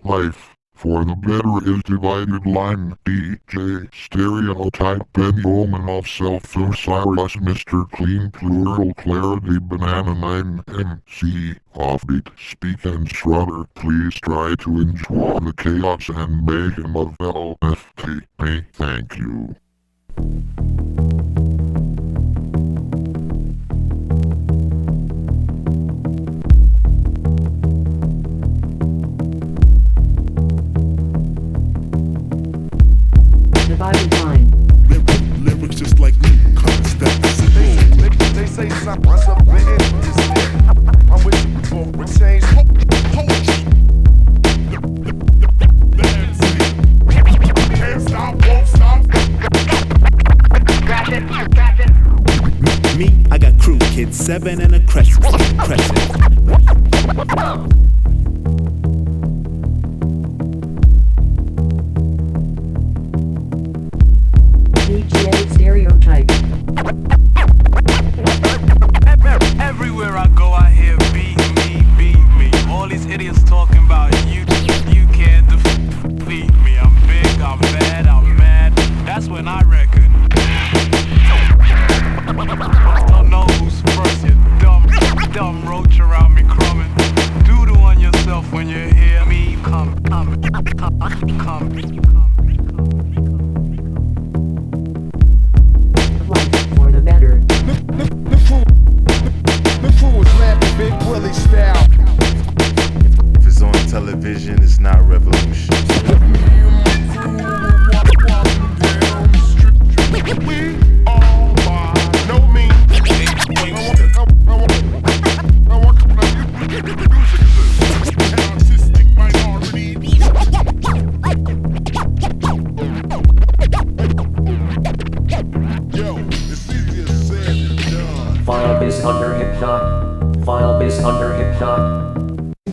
Life for the better is divided line. DJ Stereotype BenYomen Afcelfe Osiris Mr. Cleen Plural Clarity Banana 9 MC Offbeat Speak and Shrodur. Please try to enjoy the chaos and mayhem of Afcelfe. Thank you. Lyrics just like me, cuts that they say something, I'm submitted. I'm with you for a change. Can't stop, won't stop. Me, I got crew kids, 7 and a crescent. DJ Stereotype. Everywhere I go, I hear beat me. All these idiots talking about you can't defeat me. I'm big, I'm bad, I'm mad. That's when I reckon. Don't know who's first, you dumb roach around me crumbing. Doodle on yourself when you hear me come. For the better. The fool is laughing Big Willie style. If it's on television, it's not revolution. We all by no means. Artistic minority. Yo, it's easier said than done. File this under hypnot. File this under hypnot.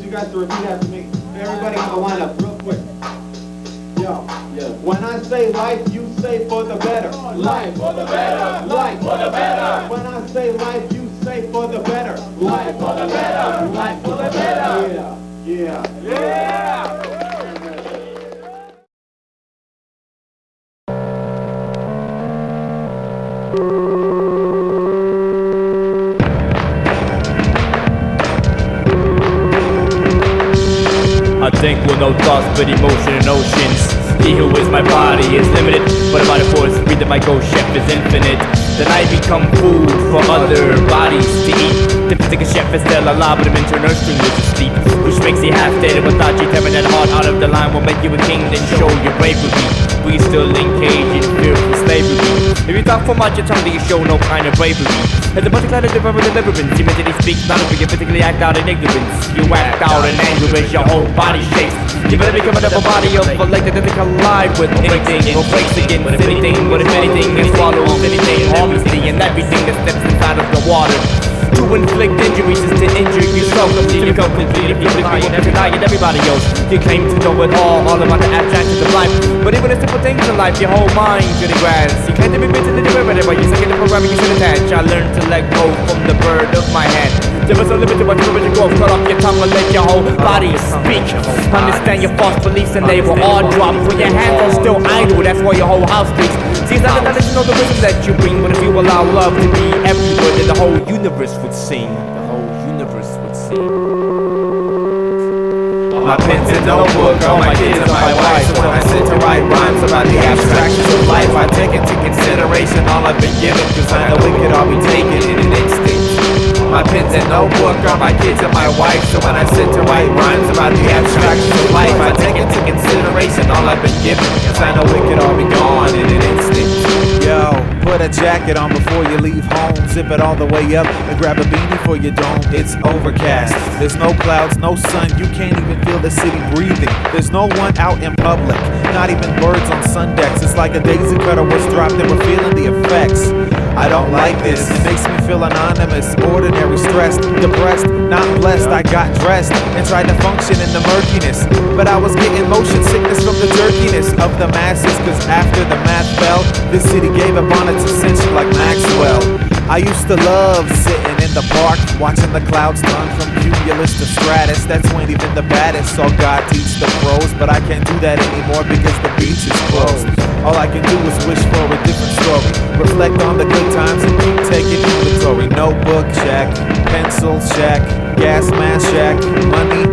You got to repeat after me. Everybody on the lineup, real quick. Yo, when I say life, you say for the better. Life for the better. Life for the better. When I say life, you say for the better. Life for the better. Life for the better. Yeah. I think with no thoughts but emotion and oceans. He who is my body is limited, but by the force free that my ghost chef is infinite. Then I become food for other bodies to eat. The physical chef is still alive, but the mental nurturing is asleep, which makes you half dead. Without you tearing that heart out of the line will make you a king, then show your bravery. We still engage in fearful slavery. If you talk for much, your tongue, you show no kind of bravery. As a multi-cloud of deliverance, you mentally speak, not if you physically act out in ignorance. You act out in anger as your whole body shakes. You better become a double body of a lake that doesn't collide with anything or breaks against anything. But if anything, it swallows anything harmlessly and everything that steps inside of the water. To inflict injuries is to injure yourself. Completely, denying everybody else. You claim to know it all about the abstractions of life. But even the simple things in life, your whole mind to the grass. You can't even to the derivative, but you're second the programming you should attach. I learned to let go from the bird of my hand. There was no limit to what you go. Cut off your tongue and let your whole body speak. Understand your false beliefs and they will all drop. When your hands are still idle, that's why your whole house speaks. See, it's not that you know the wisdom that you bring, but if you allow love to be everywhere, then the whole universe would sing. The whole universe would sing. My pen's in notebook, all my kids and my wife. So when I sit to write rhymes about the abstractions of life, I take into consideration all I've been given, cause I know it could all be taken in an instant. My pen's and notebook are my kids and my wife. So when I sit to write rhymes about the abstractions of life, I take into consideration all I've been given, cause I know it could all be gone in an instant. Yo, put a jacket on before you leave home. Zip it all the way up and grab a beanie for your dome. It's overcast, there's no clouds, no sun. You can't even feel the city breathing. There's no one out in public, not even birds on sun decks. It's like a daisy cutter was dropped and we're feeling the effects. I don't like this, it makes me feel anonymous, ordinary, stressed, depressed, not blessed. I got dressed and tried to function in the murkiness, but I was getting motion sickness from the jerkiness of the masses. Cause after the math fell, this city gave up on its ascension like Maxwell. I used to love sitting in the park, watching the clouds turn from cumulus to stratus. That's when even the baddest saw God teach the pros but I can't do that anymore because the beach is closed. All I can do is wish for a different story, reflect on the good times and keep taking inventory. Notebook shack, pencil shack, gas mask shack, money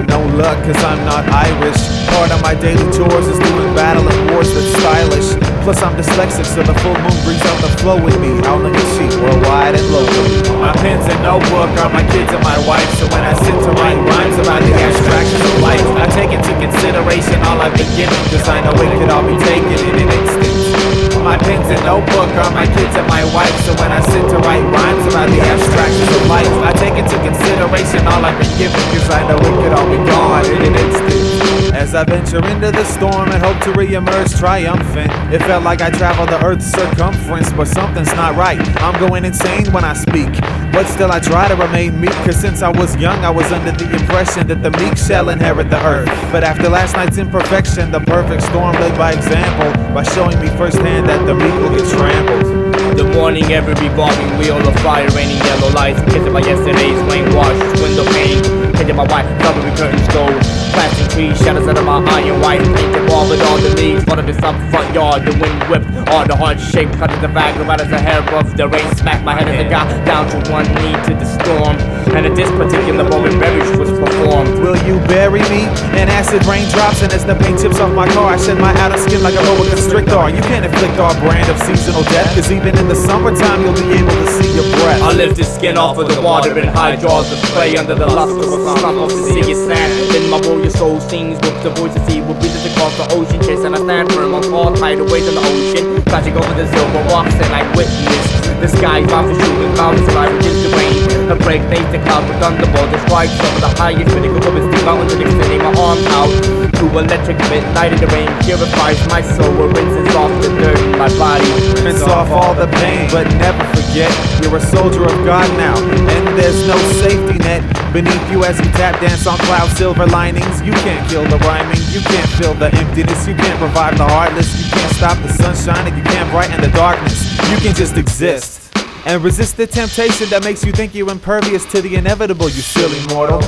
no luck cause I'm not Irish. Part of my daily chores is doing battle and wars that's stylish. Plus I'm dyslexic so the full moon brings out the flow with me. Howling a sheet worldwide and locally. My pens and notebook are my kids and my wife. So when I sit to write rhymes about the abstractions of life, I take into consideration all I've been given, cause I know it could all be taken in an instant. My pens and notebook are my kids and my wife. So when I sit to write rhymes about the abstractions of life, I take into consideration all I've been given, cause I know it could all be gone in an instant. As I venture into the storm and hope to re-emerge triumphant, it felt like I traveled the earth's circumference, but something's not right. I'm going insane when I speak, but still I try to remain meek, cause since I was young I was under the impression that the meek shall inherit the earth. But after last night's imperfection, the perfect storm led by example, by showing me firsthand that the meek will get trampled. The morning, every revolving wheel of fire, raining yellow lights, kissing by yesterday's rain washed window pane, painted my white, covering curtains gold, planting trees, shadows out of my iron white, painted wall with all the leaves, flooded the sun front yard, the wind whipped all the hard shape, cut the bag right as a hair of the rain, smacked my head as I got down to one knee to the storm, and at this particular moment, marriage was performed. Will you bury me in acid raindrops, and as the paint chips off my car, I shed my outer skin like a boa constrictor. You can't inflict our brand of seasonal death, cause even in the summertime you'll be able to see your breath. I lift the skin off of the water and high jaws of clay under the luster of a slump of the sea is sand. Then my warrior soul sings with the voice of sea, will breathe across the ocean chase, and I stand firm on all tidal waves in the ocean, crashing over the silver rocks, and I witness the skies off the shooting clouds, and I begin to rain. A break makes the clouds with thunderbolts, and strikes over the highest pinnacle of the mountains, and extending my arms out to electric midnight in the rain, purifies my soul, rinses off the dirt in my body, rinse off all the pain, but never forget you're a soldier of God now, and there's no safety net beneath you as you tap dance on cloud silver linings. You can't kill the rhyming, you can't fill the emptiness, you can't revive the heartless, you can't stop the sunshine, and you can't brighten the darkness. You can just exist and resist the temptation that makes you think you're impervious to the inevitable, you silly mortal.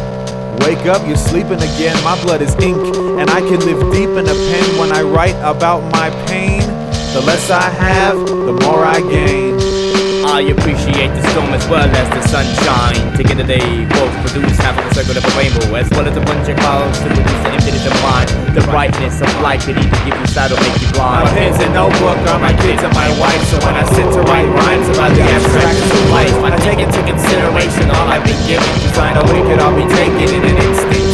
Wake up, you're sleeping again, my blood is ink, and I can live deep in a pen when I write about my pain. The less I have, the more I gain. I appreciate the storm as well as the sunshine. Together they both produce half of a circle of a rainbow, as well as a bunch of clouds to produce the emptiness of mind. The brightness of light could either give you sight or make you blind. My pens and notebook are my kids and my wife, so when I sit to write rhymes about the abstractions of life, I take into consideration all I've been given, cause I know it could all be taken in an instant.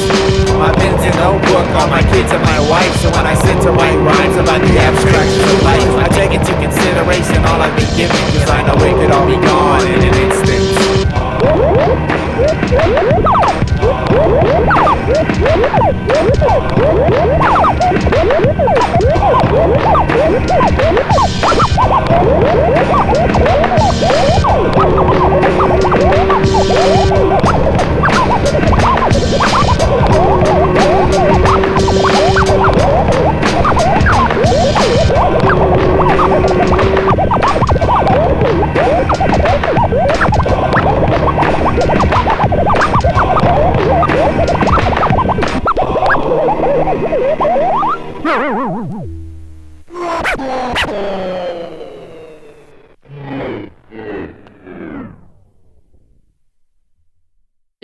My pens and notebook are my kids and my wife, so when I sit to write rhymes about the abstractions of life, I take into consideration all I've been given, cause I know it could all be gone in an instant.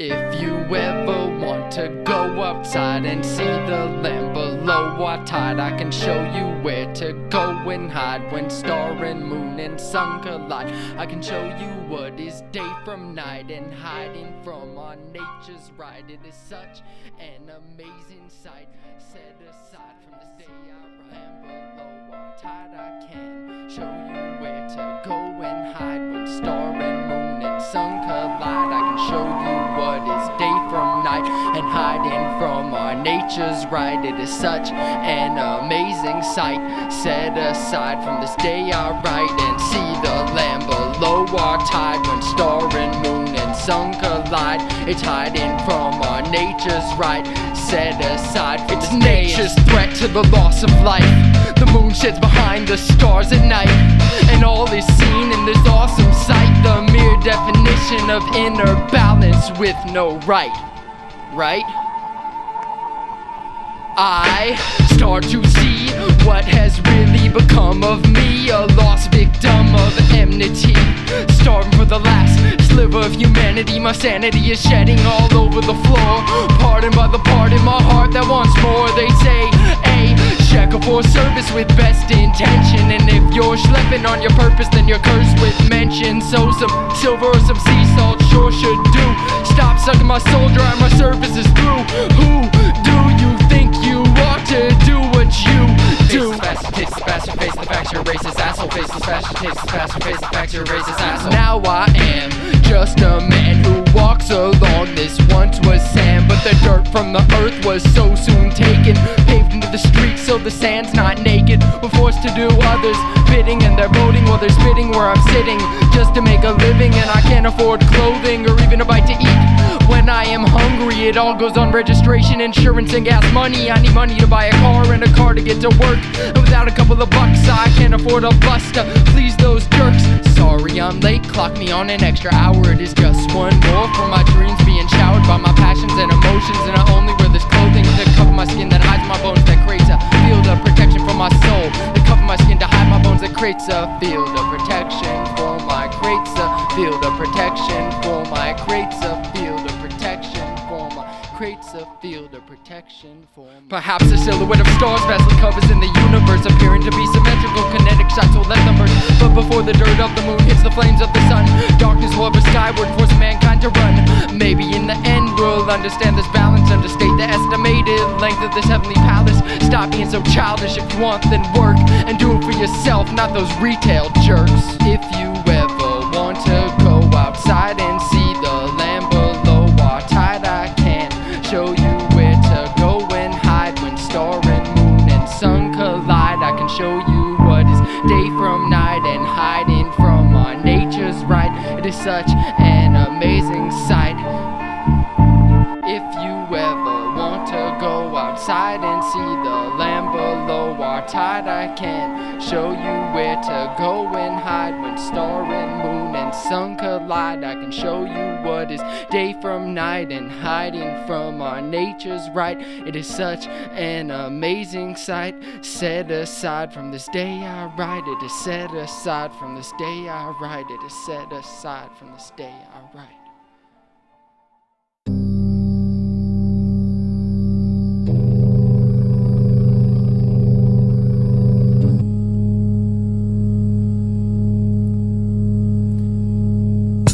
If you ever want to go outside and see the land below our tide, I can show you where to go and hide when star and moon and sun collide. I can show you what is day from night and hiding from our nature's right. It is such an amazing sight, set aside from this day I land below our tide. I can show you where to go and hide when star and moon and sun collide. I can show you what is day from night and hiding from our nature's right. It is such an amazing sight, set aside from this day I write, and see the land below our tide when star and moon and sun collide. It's hiding from our nature's right, set aside from this nature's threat to the loss of life. The moon sheds behind the stars at night, and all is seen in this awesome sight, the mere definition of inner balance with no right. I start to see what has really become of me, a lost victim of enmity, starving for the last sliver of humanity. My sanity is shedding all over the floor, pardoned by the part in my heart that wants more. They say, hey, Jacko for service with best intention, and if you're schlepping on your purpose, then you're cursed with mention. So some silver or some sea salt sure should do. Stop sucking my soul dry, my service is through. Who do you think you are to do what you do? Taste the faster, face the facts, you're racist asshole. Face the faster, taste the faster, face the facts, you're racist asshole. Now I am just a man who walks along this once was sand, but the dirt from the earth was so soon taken, paved into the streets so the sand's not naked. We're forced to do others' bidding, and they're voting while they're spitting where I'm sitting, just to make a living, and I can't afford clothing or even a bite to eat. When I am hungry, it all goes on registration, insurance, and gas money. I need money to buy a car and a car to get to work, and without a couple of bucks, I can't afford a bus to please those jerks. Sorry I'm late, clock me on an extra hour. It is just one more for my dreams being showered by my passions and emotions, and I only wear this clothing to cover my skin that hides my bones, that creates a field of protection for my soul. That cover my skin to hide my bones, that creates a field of protection for my, creates a field of protection for my, creates a field of protection for my, creates a field of protection for my. Perhaps a silhouette of stars vastly covers in the universe, appearing to be symmetrical kinetic shots, so let them burn. But before the dirt of the moon hits the flames of the sun, darkness will hover skyward, forcing mankind to run. Maybe in the end we'll understand this balance, understate the estimated length of this heavenly palace. Stop being so childish. If you want, then work and do it for yourself, not those retail jerks. If you ever want to go outside and see the land below our tide, I can show you where to go and hide when star and moon and sun collide. I can show you what is day from night and hiding from our nature's right. It is such an amazing sight. If you ever want to go outside and see the land below our tide, I can show you where to go and hide when star and moon and sun collide. I can show you what is day from night and hiding from our nature's right. It is such an amazing sight. Set aside from this day I write. It is set aside from this day I write. It is set aside from this day I write.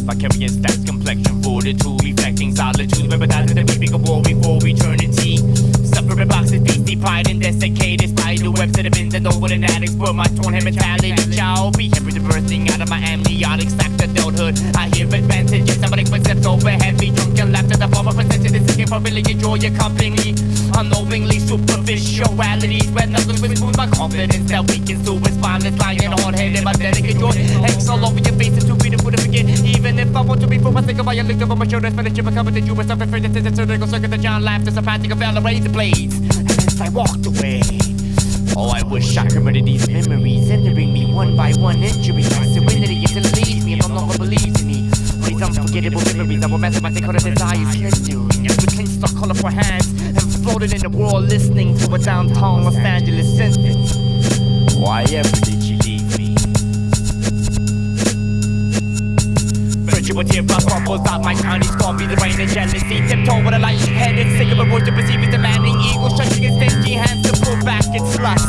Vicarious stacks, complexion, fortitude, reflecting solitude, remember the keeping of war before eternity. Suffering boxes, beastie pride, and desiccated spider webs that have been sent over an addicts, but my torn mentality. Shall be every bursting out of my amniotic sac, adulthood. I hear advantage, yes, somebody footsteps over heavy, drunken laughter, the form of presented is seeking for really enjoy your company. Unknowingly superficialities, where nothing will smooth my confidence that weakens to its violence, lying hard-headed, my delicate joy. X all over your face, it's too free to put it again. Even if I want to be fooled, I think about your lick over my shoulders, but the chip I covered the you and something free to the circle circuit, the John laughed as a practic of valor, raise the blades. And as I walked away, oh, I wish I could remember these memories, entering me one by one, injuries, my serenity until it leaves me and no longer believes in me. All these unforgettable memories that were mathematic color desires, hindering as we clenched our colorful hands and floated in the world, listening to a downtown Los Angeles sentence. Why ever did you leave me? Virtual teardrops bubbles out my tiny storm, be the rain and jealousy, tiptoe with a light-headed, sick of a voice to perceive its demanding ego, stretching its stingy hands to pull back its lust.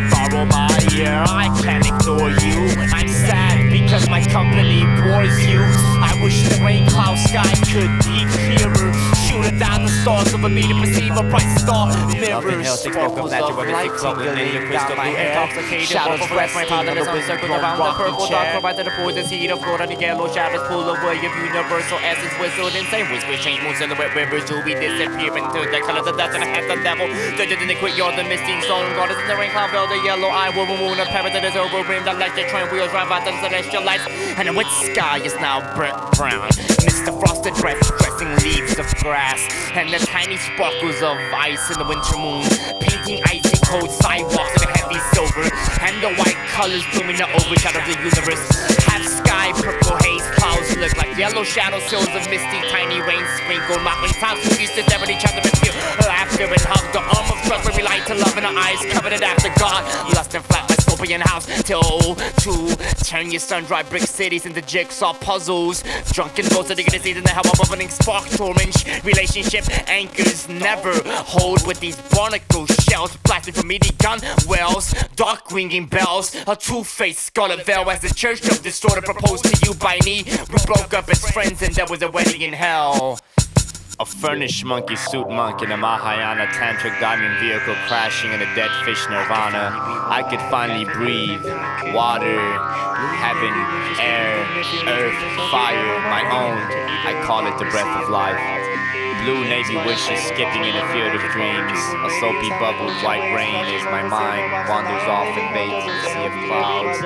Borrow my ear, I can't ignore you. I'm sad because my company bores you. I wish the rain cloud sky could be clearer, shooting down the stars of a me to perceive a bright star. Mirrors, sparkles of light tingling down my hair. Shadows resting on the circle around the purple dark, provided the poison seed of gold on the yellow shadows pull away of universal essence, whistled and say whisper change moon silhouette rivers till we disappear into the colors of death and the hands of the devil. Judges in the courtyard, the misty stone goddess in the rain cloud veil, the yellow eye woman moon of paradise is over rimmed. The electric train wheels drive out the celestial lights, and the wet sky is now burnt brown. Mist of frosted breath dressing leaves of grass, and the tiny sparkles of ice in the winter moon, painting icy cold sidewalks in a heavy silver, and the white colors blooming the overshadow of the universe. Half sky, purple haze, clouds look like yellow shadow sills of misty, tiny rain sprinkled. Mountain tops who used to never each other and feel laughter and hug. The arm of trust where we light to love in our eyes, coveted after God. Lust and flat like Scorpion house till to turn your sun-dried brick cities into jigsaw puzzles. Drunken ghosts are digging the seeds in the hell of bubbling spark torrent. Relationship anchors never hold with these barnacle shells blasting from meaty gun wells. Dark ringing bells, a two-faced scarlet veil as the church of distorted proposed to you by me. We broke up as friends and there was a wedding in hell. A furnished monkey suit monk in a Mahayana tantric diamond vehicle crashing in a dead fish nirvana. I could finally breathe. Water, heaven, air, earth, fire, my own. I call it the breath of life. Blue navy wishes skipping in a field of dreams. A soapy bubbled white rain as my mind wanders off and bathes in the sea of clouds.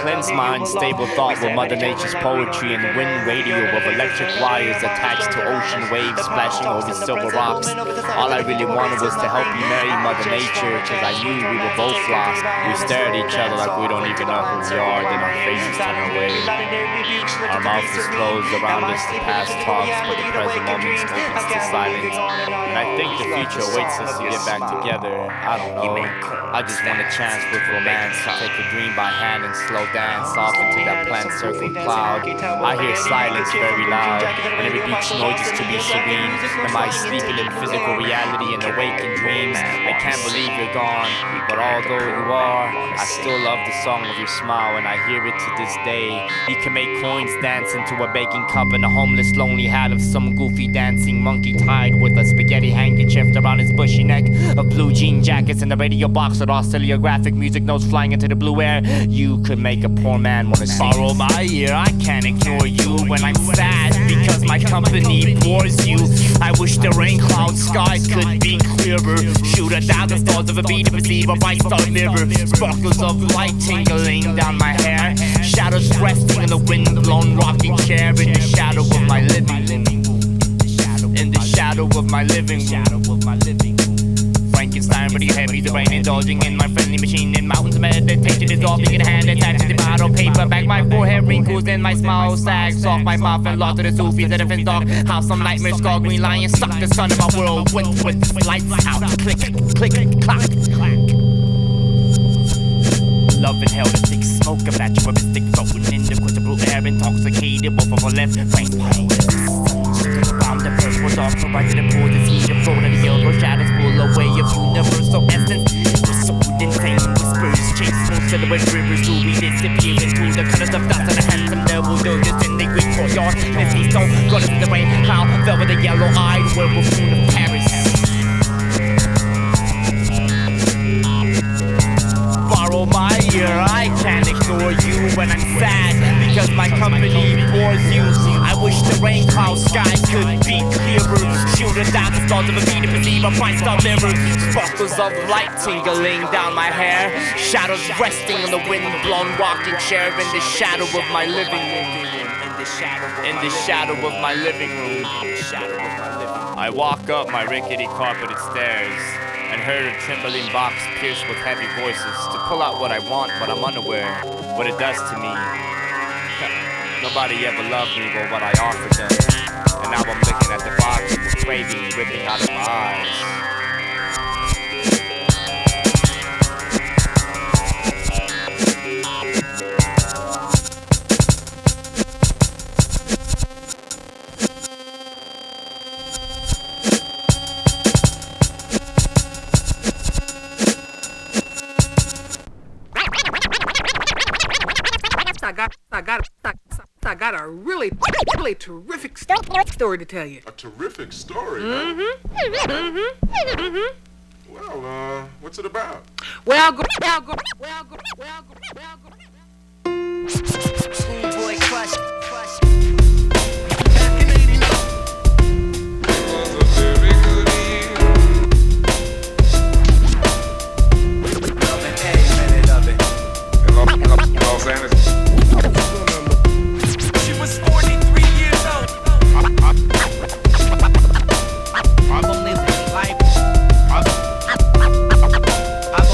Cleanse my unstable thought with Mother Nature's poetry and wind radio of electric wires attached to ocean waves splashing over silver rocks. All I really wanted was to help you marry Mother Nature, cause I knew we were both lost. We stare at each other like we don't even know who we are, then our faces turn away. Our mouths is closed around us, the past talks, but the present moment opens to silence. And I think the future awaits us to get back together. I don't know. I just want a chance with romance to take a dream by hand and slow dance off into that plant circled cloud. I hear silence very loud, and every beach noises to be serene. Am I sleeping in physical reality and awake in dreams? I can't believe you're gone, but although you are, I still love the song of your smile, and I hear it to this day. You can make coins dance into a baking cup and a homeless lonely hat of some goofy dancing monkey tied with a spaghetti handkerchief around his bushy neck, of blue jean jackets and a radio box with oscillographic music notes flying into the blue air. You could make a poor man wanna borrow my ear. I can't ignore you when I'm sad because my company bores you. I wish the rain cloud sky could be clearer. Shoot 1,000 stars of a beat to perceive a bright star mirror. Sparkles of light tingling down my hair. Shadows resting in the wind-blown rocking chair in the shadow of my living room. In the shadow of my living room. Frankenstein, pretty heavy, the brain indulging in my friendly machine. In mountains of meditation, dissolving in a hand attached to the bottle paper. Back my forehead wrinkles and my smile sags off my mouth and lost to the Sufis at a dark house. Some nightmares called green lion suck the sun of my world with lights out. Click, click, clack, clack. Love and hell, the thick smoke of naturalistic floating in the quotable air, intoxicated, both of our left brain powers. Found the purple dark, provided the pool, the sea, the float of the yellow shadows pull away of universal essence. Pursued insane whispers, chase smooth silhouette rivers to be disappear into the colors of dust and a handsome noble doges in the Greek courtyard. Misty stone, goddess in the rain, cloud fell with a yellow-eyed werewolf moon of Paris. Borrow my ear, I can't ignore you when I'm sad because my company bores you. I wish the rain cloud sky could be clearer. Shoot 1,000 stars of a beat to perceive a bright star mirror. Sparkles of light tingling down my hair. Shadows resting on the wind-blown rocking chair in the shadow of my living room. In the shadow of my living room. I walk up my rickety carpeted stairs and heard a trembling box pierced with heavy voices to pull out what I want, but I'm unaware what it does to me. Nobody ever loved me but what I offered them, and now I'm looking at the box with craving ripping out of my eyes. I got a really terrific story to tell you. A terrific story, Well, what's it about? Schoolboy crush. Los Angeles. She was 43 years old. I'm living life. I'm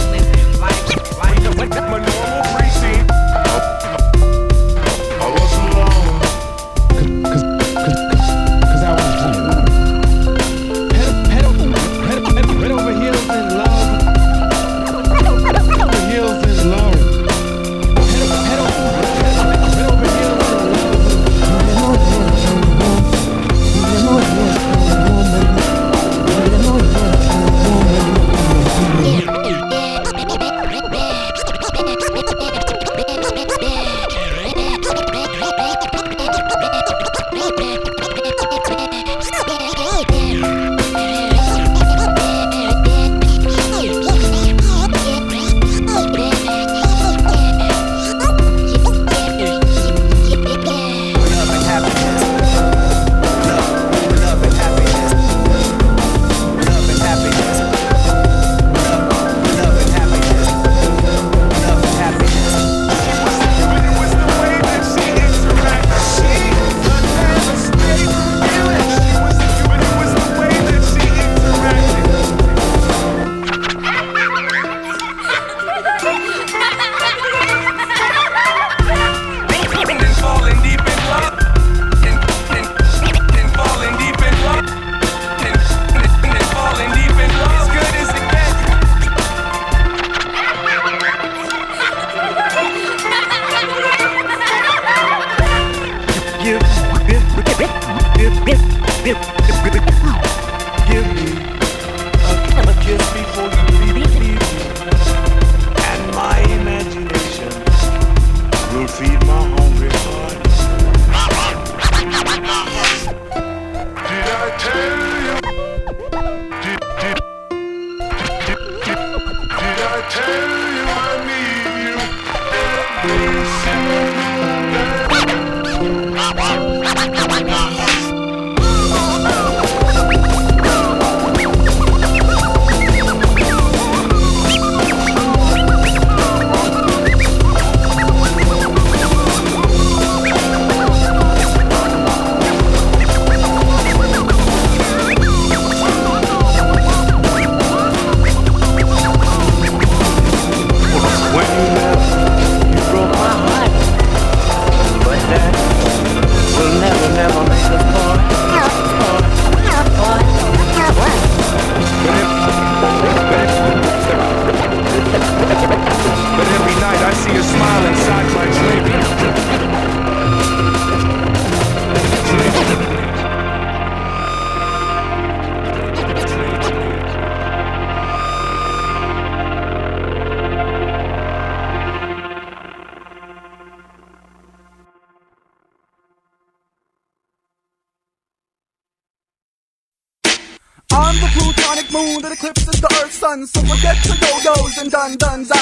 the plutonic moon that eclipses the Earth's sun. So forget your yo-yos and dun-duns.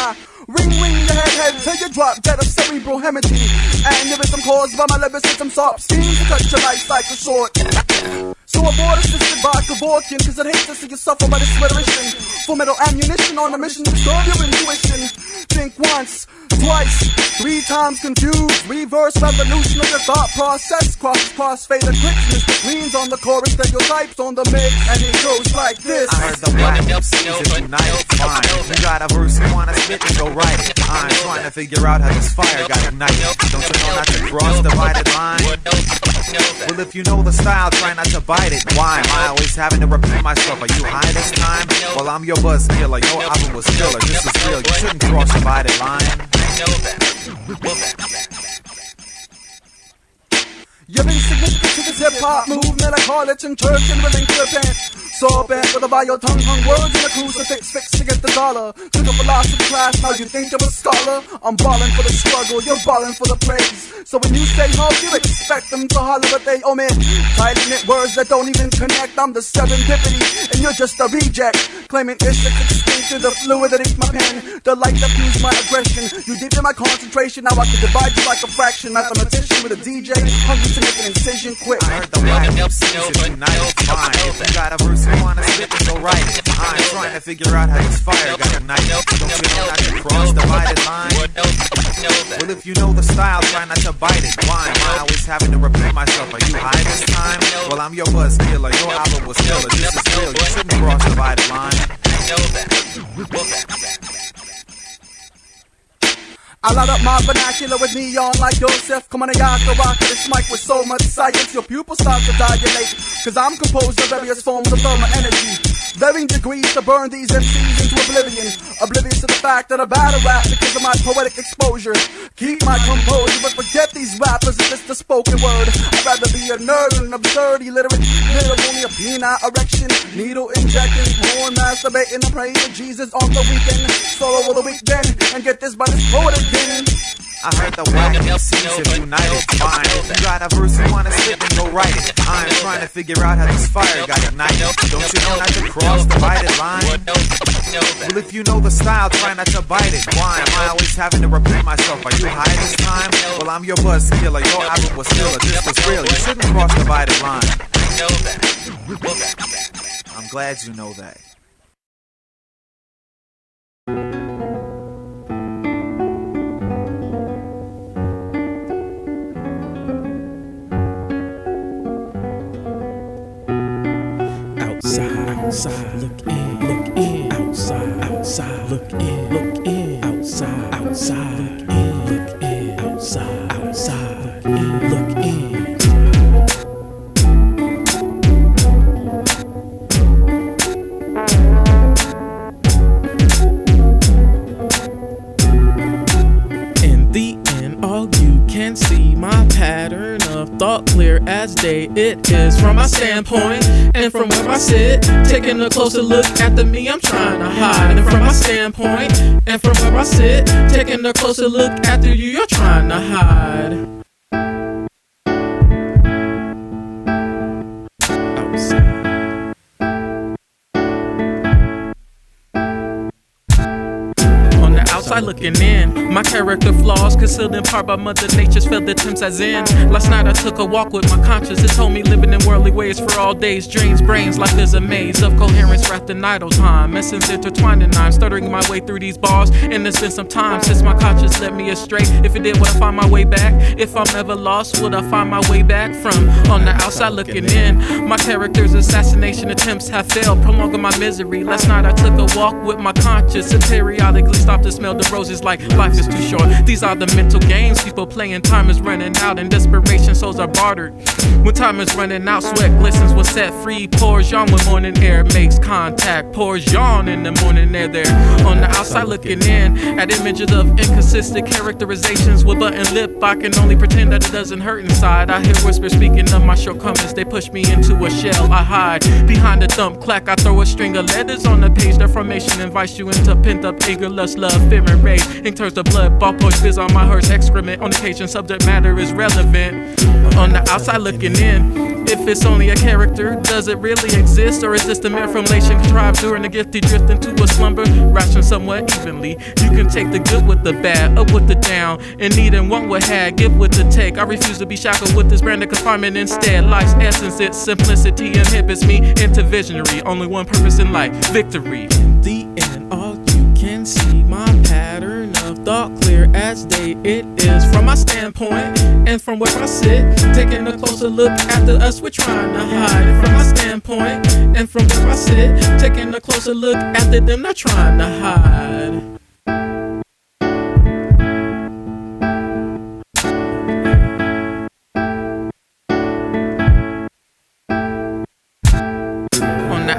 Ring your head till you drop dead of cerebral hemorrhage. Aneurysm caused by my lyricism, sharp schemes to cut your life cycle short. So abort assisted by Kevorkian, cause it hates to see you suffer by this rhetorician. Full metal ammunition on a mission to disturb your intuition. Think once, twice, 3 times confused. Reverse revolution of your thought process. Crossfade eclipse. Mr. Clean's on the chorus, stereotypes on the mix, and it goes like this. I heard the black MCs are united. Fine, you got a verse you wanna spit and go write it. I'm trying to figure out how this fire got ignited. Don't you know not to cross divided line? Well, if you know the style, try not to bite it. Why am I always having to repeat myself? Are you high this time? Well, I'm your buzz killer. Your album was killer. This is real. You shouldn't cross divided line. You're insignificant to this hip-hop movement. I call it in church and willing to repent. So bent with a vile tongue hung words and a crucifix fixed to get the dollar. Took a philosophy class, now you think you're a scholar. I'm balling for the struggle, you're balling for the praise. So when you say hope, you expect them to holler, but they omit tight knit words that don't even connect. I'm the serendipity, and you're just a reject. Claiming it's extinct to the fluid that eats my pen. The light that fuels my aggression. You deep in my concentration, now I can divide you like a fraction. Mathematician with a DJ, hungry to make an incision quick. I heard the black MCs are united. Fine, if you got a verse you wanna spit and go write it. I'm trying to figure out how this fire got ignited. Don't you know not to cross divided line? Well, if you know the style, try not to bite it. Why am I always having to repeat myself? Are you high this time? Well, I'm your buzz killer. Your album was killer. This is real. You shouldn't cross divided line. I light up my vernacular with neon like Joseph. Come on, Jacko, rock this mic with so much science. Your pupils start to dilate, cause I'm composed of various forms of thermal energy. Varying degrees to burn these MCs into oblivion. Oblivious to the fact that I battle rap because of my poetic exposure. Keep my composure, but forget these rappers if it's the spoken word. I'd rather be a nerd than an absurd illiterate. Live only a penile erection, needle injecting, porn masturbating, and praying to Jesus on the weekend. Solo over the weekend, and get this by this poet again. I heard the whack MCs are united. Fine, if you got a verse you wanna spit, then go write it. I'm trying to figure out how this fire got ignited. Don't you know not to cross divided line? Well, if you know the style, try not to bite it. Why am I always having to repeat myself? Are you high this time? Well, I'm your buzz killer. Your album was killer. This was real. You shouldn't cross divided line. I'm glad you know that. Outside, look in, outside, look in, outside, look in, outside, look in. In the end, all you can see my pattern of thought clear as day. It is from my standpoint and from where I sit, taking a closer look at the me I'm trying to hide. And from my standpoint and from where I sit, taking a closer look at the you you're trying to hide. Outside looking in, my character flaws concealed in part by Mother Nature's failed attempts as in. Last night I took a walk with my conscience. It told me living in worldly ways for all days drains brains. Life is a maze of coherence wrapped in idle time. Essence intertwined and I'm stuttering my way through these bars. And it's been some time since my conscience led me astray. If it did, would I find my way back? If I'm ever lost, would I find my way back? From on the outside looking in, my character's assassination attempts have failed, prolonging my misery. Last night I took a walk with my conscience and periodically stopped to smell the roses like life is too short. These are the mental games people play and time is running out and desperation souls are bartered. When time is running out, sweat glistens when set free, pours yawn when morning air makes calm. contact. Pours yawn in the morning, they're there. On the outside looking in at images of inconsistent characterizations with button lip. I can only pretend that it doesn't hurt inside. I hear whispers speaking of my shortcomings. They push me into a shell. I hide behind the thump clack. I throw a string of letters on the page. Their formation invites you into pent up anger, lust, love, fear, and rage. Ink turns to blood. Ballpoint fizz on my hearse excrement. On occasion, subject matter is relevant. On the outside looking in, if it's only a character, does it really exist? Or is this the mere formulation contrived during the gifty drift into a slumber? Ration somewhat evenly. You can take the good with the bad, up with the down, and need and want what had, give with the take. I refuse to be shackled with this brand of confinement instead. Life's essence, its simplicity inhibits me into visionary. Only one purpose in life, victory. In the end, all you can see my pattern of thought clear as day. It is from my standpoint and from where I sit, taking a closer look after us we're trying to hide. From my standpoint and from where I sit, taking a closer look after them not trying to hide.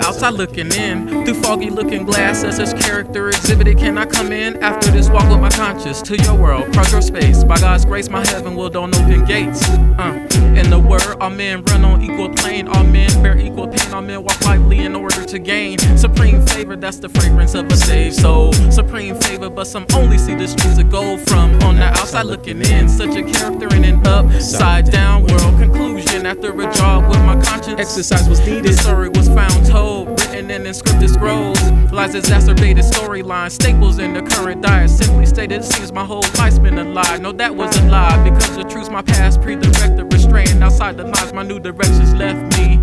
Outside looking in through foggy looking glass as such character exhibited. Can I come in after this walk with my conscience to your world, cross your space? By God's grace, my heaven will don't open gates. In the word, all men run on equal plane. All men bear equal pain. All men walk lightly in order to gain supreme favor. That's the fragrance of a saved soul. Supreme favor, but some only see the streets of gold from on the outside looking in. Such a character in an upside down world. Conclusion after a job with my conscience. Exercise was needed. The story was found told, written in inscripted scrolls. Lies exacerbated storylines, staples in the current diet. Simply stated, it seems my whole life's been a lie. No, that was a lie, because the truth's my past pre-directed, restrained. Outside the lines, my new directions left me.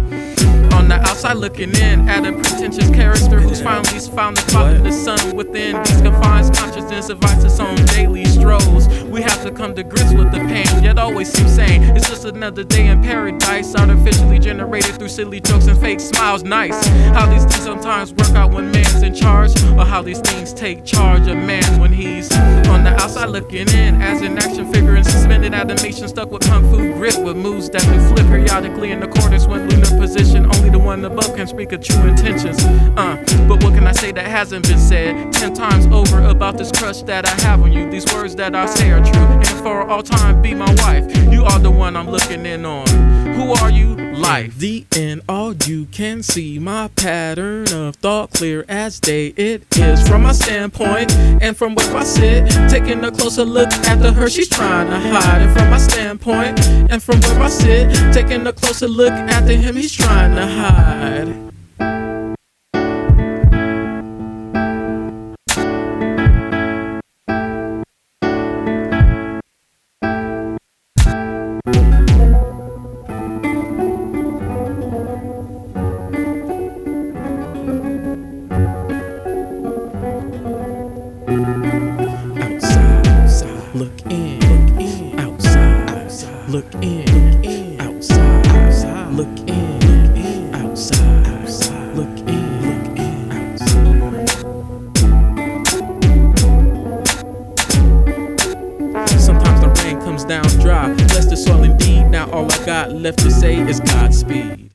On the outside looking in at a pretentious character who's finally found the spot in the sun within these confines. Consciousness invites its own daily strolls. We have to come to grips with the pain, yet always seem sane. It's just another day in paradise, artificially generated through silly jokes and fake smiles. Nice how these things sometimes work out when man's in charge, or how these things take charge of man when he's on the outside looking in as an action figure in suspended animation, stuck with kung fu grip with moves that can flip periodically in accordance with lunar position. Only the one above can speak of true intentions. But what can I say that hasn't been said 10 times over about this crush that I have on you? These words that I say are true, and for all time be my wife. You are the one I'm looking in on. Who are you? Life. The end, all you can see my pattern of thought clear as day. It is from my standpoint and from where I sit, taking a closer look after her she's trying to hide. And from my standpoint and from where I sit, taking a closer look after him he's trying to hide. Left to say is Godspeed.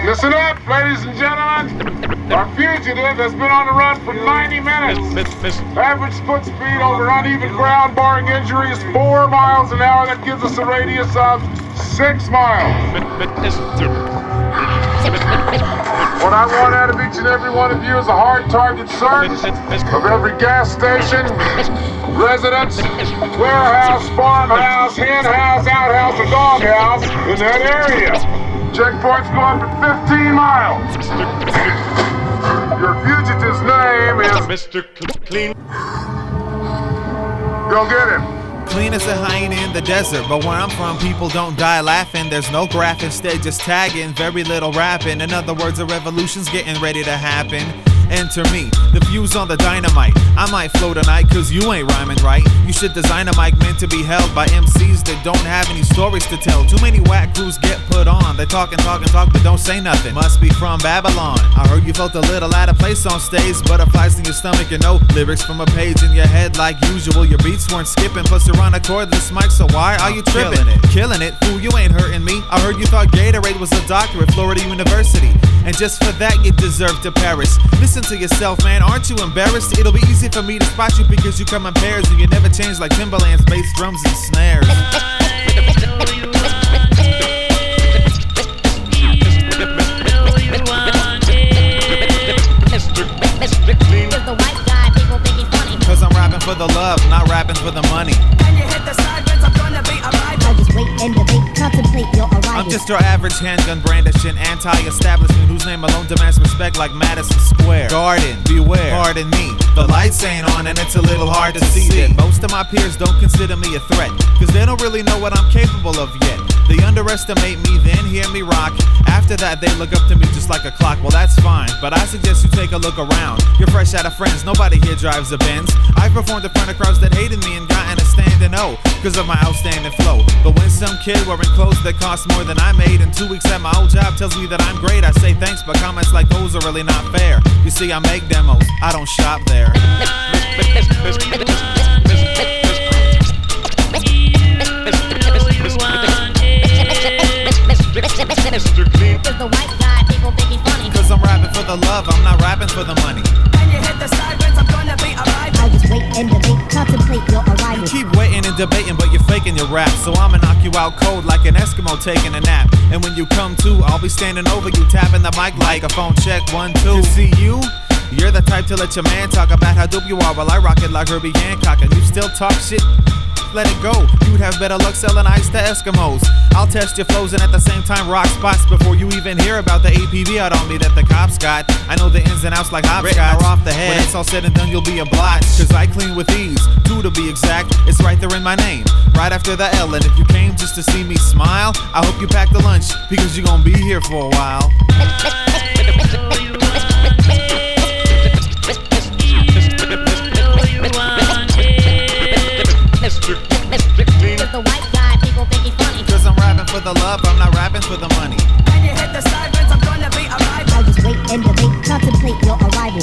Listen up, ladies and gentlemen. Our fugitive has been on the run for 90 minutes. Average foot speed over uneven ground, barring injury, is 4 miles an hour. That gives us a radius of 6 miles. What I want out of each and every one of you is a hard target search of every gas station, residence, warehouse, farmhouse, hen house, outhouse, or doghouse in that area. Checkpoints go up at 15 miles. Your fugitive's name is Mr. Cleen. Go get him. Cleen is a hyena in the desert, but where I'm from, people don't die laughing. There's no graph, instead just tagging, very little rapping. In other words, a revolution's getting ready to happen. enter me. The fuse on the dynamite. I might flow tonight cause you ain't rhyming right. You should design a mic meant to be held by MCs that don't have any stories to tell. Too many whack crews get put on. They talk and talk and talk but don't say nothing. Must be from Babylon. I heard you felt a little out of place on stage. Butterflies in your stomach and no lyrics from a page in your head like usual. Your beats weren't skipping, plus you're on a cordless mic, so why are you tripping? Killing it, fool, you ain't hurting me. I heard you thought Gatorade was a doctor at Florida University, and just for that you deserve to perish. Listen to yourself, man, aren't you embarrassed? It'll be easy for me to spot you because you come in pairs and you never change like Timberland's bass, drums, and snares. Cause I'm rapping for the love, not rapping for the money. I'm just your average handgun brandishing anti-establishment whose name alone demands respect like Madison Square Garden. Beware, pardon me, the lights ain't on and it's a little hard to see that most of my peers don't consider me a threat, cause they don't really know what I'm capable of yet. They underestimate me, then hear me rock. After that they look up to me just like a clock. Well, that's fine, but I suggest you take a look around. You're fresh out of friends, nobody here drives a Benz. I performed in front of crowds that hated me and gotten a standing O cause of my outstanding flow. But when some kid wearing clothes that cost more than I made in 2 weeks at my old job tells me that I'm great, I say thanks, but comments like those are really not fair. You see, I make demos, I don't shop there. Cause I'm rapping for the love, I'm not rapping for the money. You keep waiting and debating, but you're faking your rap. So I'ma knock you out cold like an Eskimo taking a nap. And when you come to, I'll be standing over you, tapping the mic like a phone check 1, 2. To see you, you're the type to let your man talk about how dope you are while I rock it like Herbie Hancock. And you still talk shit? Let it go. You'd have better luck selling ice to Eskimos. I'll test your flows and at the same time rock spots before you even hear about the APB out on me that the cops got. I know the ins and outs like hopscotch. Off the head. When it's all said and done, you'll be a blotch. Cause I clean with ease, 2 to be exact. It's right there in my name, right after the L. And if you came just to see me smile, I hope you packed the lunch because you're gonna be here for a while. Cause I'm rapping for the love, I'm not rapping for the money. When you hit the sidelines, I'm gonna be alright. I'll just wait and debate, contemplate your arrival.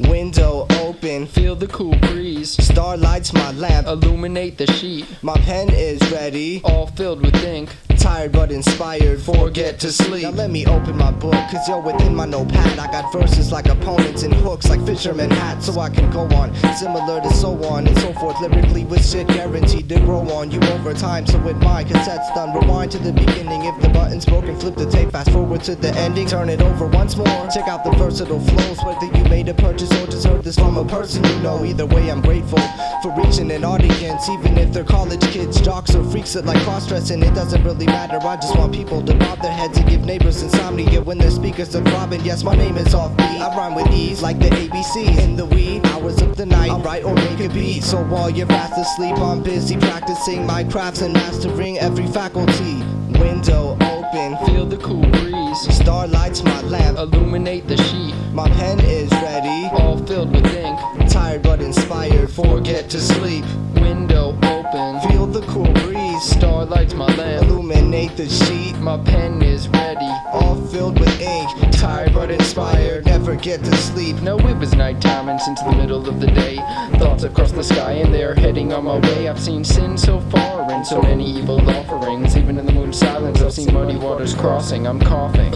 Window open, feel the cool breeze. Star lights my lamp, illuminate the sheet. My pen is ready, all filled with ink. Tired but inspired, forget to sleep. Now let me open my book, cause you're within my notepad. I got verses like opponents and hooks like fisherman hats. So I can go on, similar to so on and so forth. Lyrically with shit guaranteed to grow on you over time. So with my cassette's done, rewind to the beginning. If the button's broken, flip the tape, fast forward to the ending. Turn it over once more, check out the versatile flows. Whether you made a purchase or just heard this from a person you know. Either way I'm grateful for reaching an audience. Even if they're college kids, jocks or freaks that like cross-dressing, it doesn't really matter. I just want people to bob their heads and give neighbors insomnia when their speakers are throbbing. Yes, my name is Offbeat. I rhyme with ease like the ABC. In the wee hours of the night, I'll write or make a beat. So while you're fast asleep, I'm busy practicing my crafts and mastering every faculty. Window open, feel the cool breeze. Star lights my lamp, illuminate the sheet. My pen is ready, all filled with ink. Tired but inspired, forget to sleep. Window open, feel the cool breeze. Star lights my lamp, illuminate the sheet. My pen is ready, all filled with ink. Tired but inspired, never get to sleep. No, it was nighttime and since the middle of the day, thoughts across the sky and they're heading on my way. I've seen sin so far and so many evil offerings. Even in the moon's silence, I've seen muddy waters crossing. I'm coughing,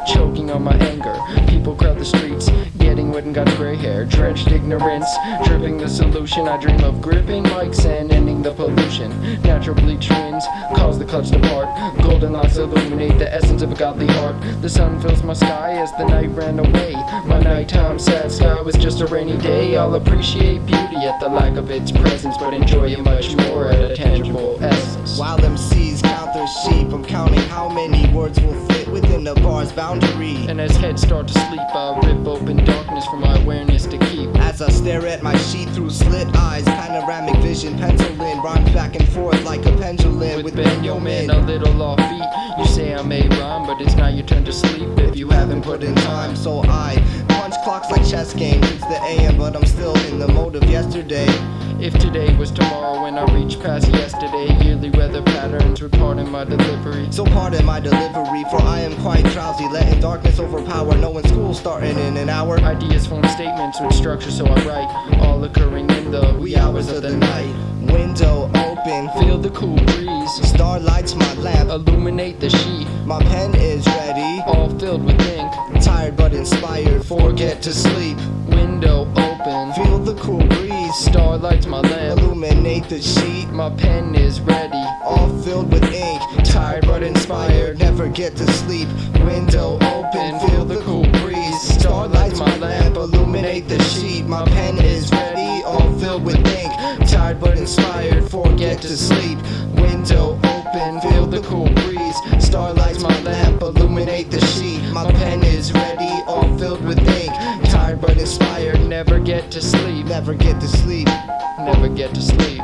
choking on my anger. People crowd the streets, getting wet and got gray hair. Drenched ignorance, dripping the solution. I dream of gripping mics and ending the pollution. Natural bleach winds cause the clutch to part. Golden locks illuminate the essence of a godly heart. The sun fills my sky as the night ran away. My nighttime sad sky was just a rainy day. I'll appreciate beauty at the lack of its presence, but enjoy it much more at a tangible essence. While MCs count their sheep, I'm counting words will fit within the bar's boundary. And as heads start to sleep, I rip open darkness for my awareness to keep. As I stare at my sheet through slit eyes, panoramic vision, pencil in, rhymes back and forth like a pendulum with BenYomen. A little offbeat, you say I may rhyme, but it's now your turn to sleep if you haven't put in time. So I punch clocks like chess games. It's the AM, but I'm still in the mode of yesterday. If today was tomorrow when I reach past yesterday, yearly weather patterns would pardon my delivery. So pardon my delivery, for I am quite drowsy, letting darkness overpower, knowing school's starting in an hour. Ideas form statements with structure, so I write, all occurring in the wee hours of the night. Window open, feel the cool breeze. Star lights my lamp, illuminate the sheet. My pen is ready, all filled with ink. Tired but inspired, forget to sleep. Window open, feel the cool breeze. Star lights my lamp, illuminate the sheet. My pen is ready, all filled with ink. Tired but inspired, never get to sleep. Window open, feel the cool breeze. Star lights my lamp, illuminate the sheet. My pen is ready, all filled with ink. Tired but inspired, forget to sleep. Window open, feel the cool breeze. Star lights my lamp, illuminate the sheet. My pen is ready, all filled with ink. Tired but inspired, never get to sleep. Never get to sleep. Never get to sleep.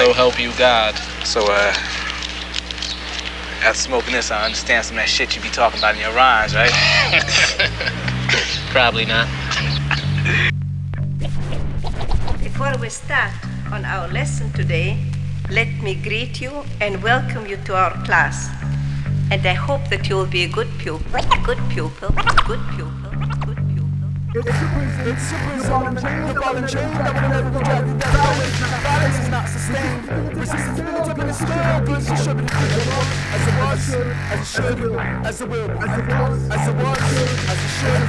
So help you God. So, after smoking this, I understand some of that shit you be talking about in your rhymes, right? Probably not. Before we start on our lesson today, let me greet you and welcome you to our class. And I hope that you will be a good pupil, good pupil, good pupil, good pupil. It's a prison, the ball and chain that will never be dragged down. Balance is not sustained. Resistance builds up in the scale, goods to show me the as it was, as it should, as it will, as it was, as it was, as it should,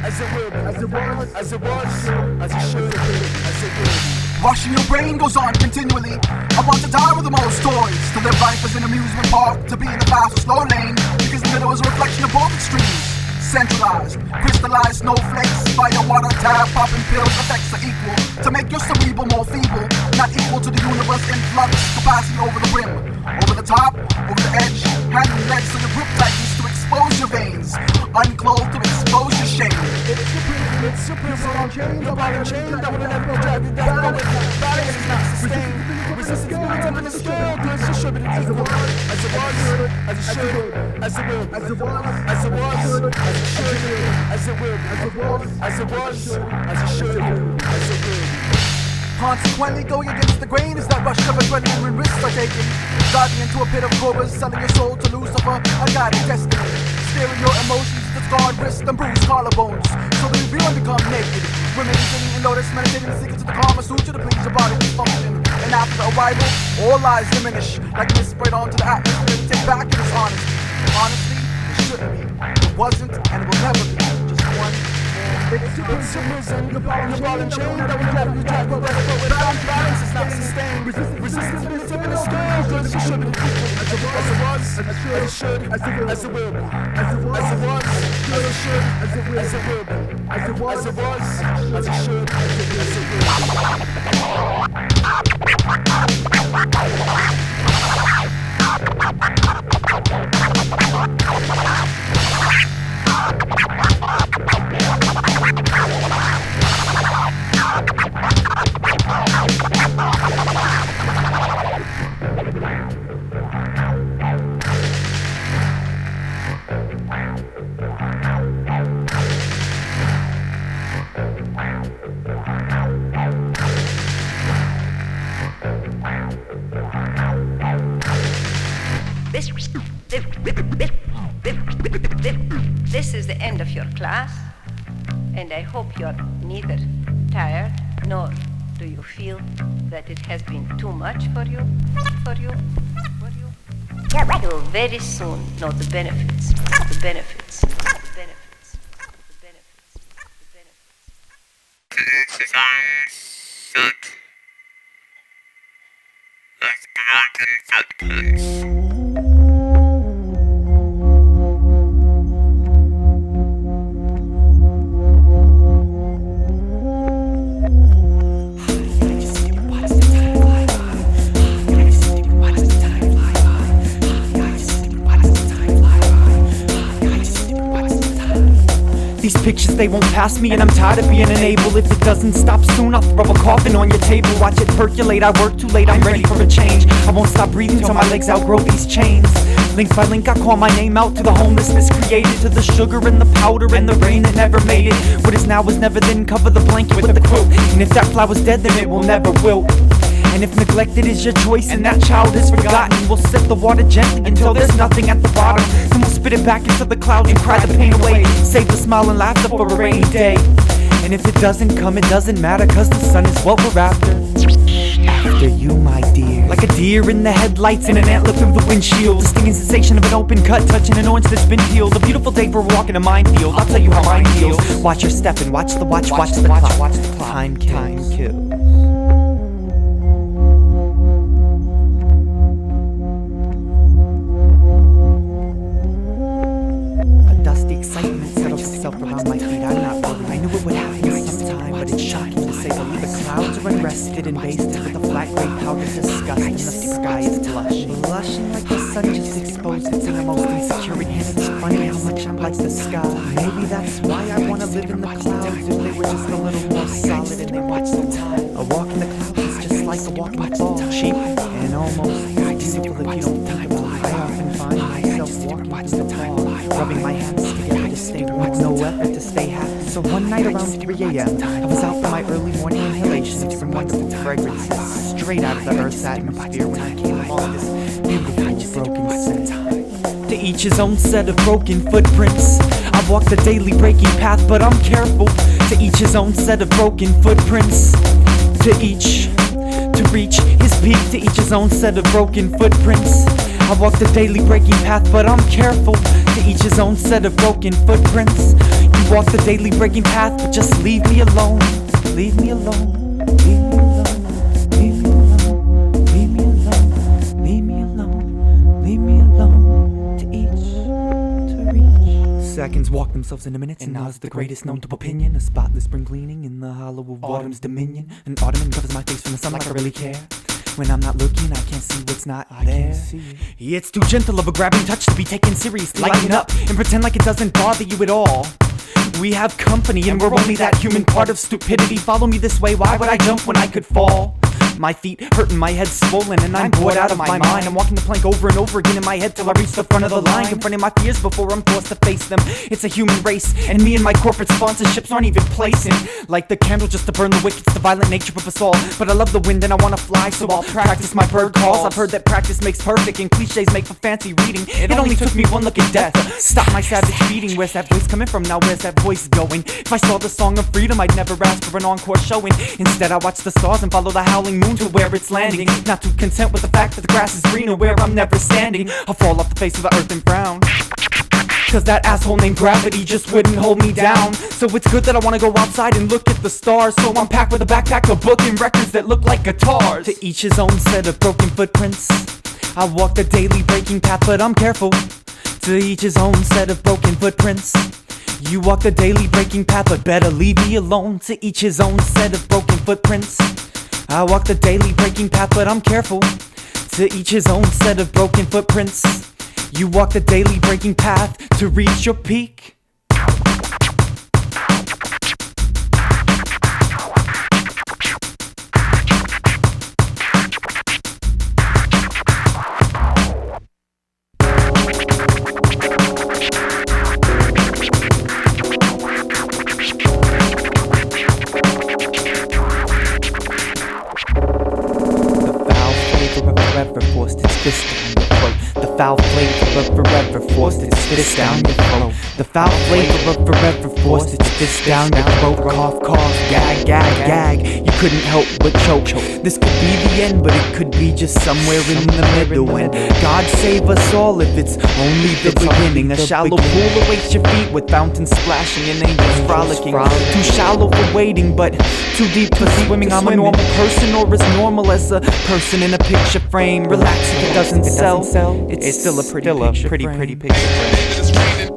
as it will, as it was, as it was, as it should, as it will. Washing your brain goes on continually. I want to die with the most toys. To live life as an amusement park. To be in the fast or slow lane. Because the middle is a reflection of both extremes. Centralized, crystallized snowflakes. Fire, water, tab, popping pills. Effects are equal. To make your cerebral more feeble. Not equal to the universe in flux. Capacity over the rim. Over the top, over the edge. Hand and legs so the grip tightens to expose your veins. Unclothed to expose your shame. It's a prison, chain, the ball and chain that will never be dragged down. Balance is not sustained. Resistance builds up in the scale, goods distributed as it was, as it was, as it should, as it will, as it was, as it was, as it should, as it will, as it was, as it was, as it should, as it will. Consequently, going against the grain is that rush of adrenaline when risks are taken. Diving into a pit of cobras, selling your soul to Lucifer, a guided destiny. Steering your emotions to scarred wrists and bruised collarbones. So the reveal and become naked. Women sitting in lotus, meditating the secrets of the Kama Sutra to please your body dysfunction. And after the arrival, all lies diminish. Like mist sprayed onto the atmosphere to take back its honesty. Honestly, it shouldn't be. It wasn't, and it will never be. Just one. It's a prison, the ball and chain that will never be dragged but balance is not sustained. Resistance builds up in the scale, goods to should be as it was, as it should, as it will, as it was, as it was, as it should, as it will, as it will, as it was, as it was, as it should, as it This is the end of your class, and I hope you're neither tired nor do you feel that it has been too much for you. You will very soon know the benefits, the benefits, the benefits, the benefits, the benefits. These pictures, they won't pass me, and I'm tired of being unable. If it doesn't stop soon, I'll throw a coffin on your table. Watch it percolate, I work too late, I'm ready for a change. I won't stop breathing till my legs outgrow these chains. Link by link, I call my name out to the homelessness created, to the sugar and the powder and the rain that never made it. What is now was never then, cover the blanket with the quilt. And if that flower's dead, then it will never wilt. And if neglected is your choice and that child is forgotten, we'll set the water gently until there's nothing at the bottom. Then we'll spit it back into the clouds and cry the pain away. Save the smile and laughter for a rainy day. And if it doesn't come, it doesn't matter, cause the sun is what we're after. After you, my dear. Like a deer in the headlights and an antler through the windshield. The stinging sensation of an open cut, touching an orange that's been peeled. A beautiful day for walking a minefield, I'll tell you how mine feels. Watch your step and watch the watch the clock. Time kills. Excitement settles itself around my feet, I'm not worried. I knew it would happen sometime, but it's shocking to say the least. The clouds are unrested and basted with a flat gray powder disgust, and the sky is blushing like the sun just exposed its innermost insecurity. And it's funny how much I'm like the sky. Maybe that's why I wanna live in the clouds, if they were just a little more solid and they watch the tide. A walk in the clouds is just like a walk in the ball. Sheep So one night around 3 a.m., I was out for my early morning inhalation of some wonderful fragrances straight out of the Earth's atmosphere when I came upon this beautiful broken set. To each his own set of broken footprints. I walk the daily breaking path, but I'm careful. To each his own set of broken footprints. To each, to reach his peak. To each his own set of broken footprints. I walk the daily breaking path, but I'm careful. To each his own set of broken footprints. You walk the daily breaking path, but just leave me alone. Leave me alone. Leave me alone. Leave me alone. Leave me alone. Leave me alone. Leave me alone. To each, to reach. Seconds walk themselves into minutes, and now's the greatest known to opinion. A spotless spring cleaning in the hollow of autumn's dominion. An ottoman covers my face from the sun like I really care. When I'm not looking, I can't see what's not there. It's too gentle of a grabbing touch to be taken seriously. Lighten up and pretend like it doesn't bother you at all. We have company and we're only that human part of stupidity. Follow me this way, why would I jump when I could fall? My feet hurt and my head swollen and I'm bored out of my mind. I'm walking the plank over and over again in my head till I reach the front of the line, confronting my fears before I'm forced to face them. It's a human race and me and my corporate sponsorships aren't even placing. Like the candle just to burn the wick, it's the violent nature of us all. But I love the wind and I wanna fly, so I'll practice my bird calls. I've heard that practice makes perfect and cliches make for fancy reading. It only took me one look at death to stop my savage beating. Where's that voice coming from now? Where's that voice going? If I saw the song of freedom, I'd never ask for an encore showing. Instead I watch the stars and follow the howling moon to where it's landing. Not too content with the fact that the grass is greener where I'm never standing. I'll fall off the face of the earth and frown, cause that asshole named gravity just wouldn't hold me down. So it's good that I wanna go outside and look at the stars. So I'm packed with a backpack, a book, and records that look like guitars. To each his own set of broken footprints. I walk the daily breaking path, but I'm careful. To each his own set of broken footprints. You walk the daily breaking path, but better leave me alone. To each his own set of broken footprints. I walk the daily breaking path, but I'm careful. To each his own set of broken footprints. You walk the daily breaking path to reach your peak. The foul flavor of forever forced its fist down your throat. The foul flavor of forever forced its fist down your throat. Cough, cough, gag, gag, gag. You couldn't help but choke. This could be the end, but it could be just somewhere in the middle. And God save us all if it's only the beginning. A shallow pool awaits your feet with fountains splashing and angels frolicking. Too shallow for wading, but too deep for swimming. I'm a normal person, or as normal as a person in a picture frame. Relax if it doesn't sell. It's still a pretty picture frame.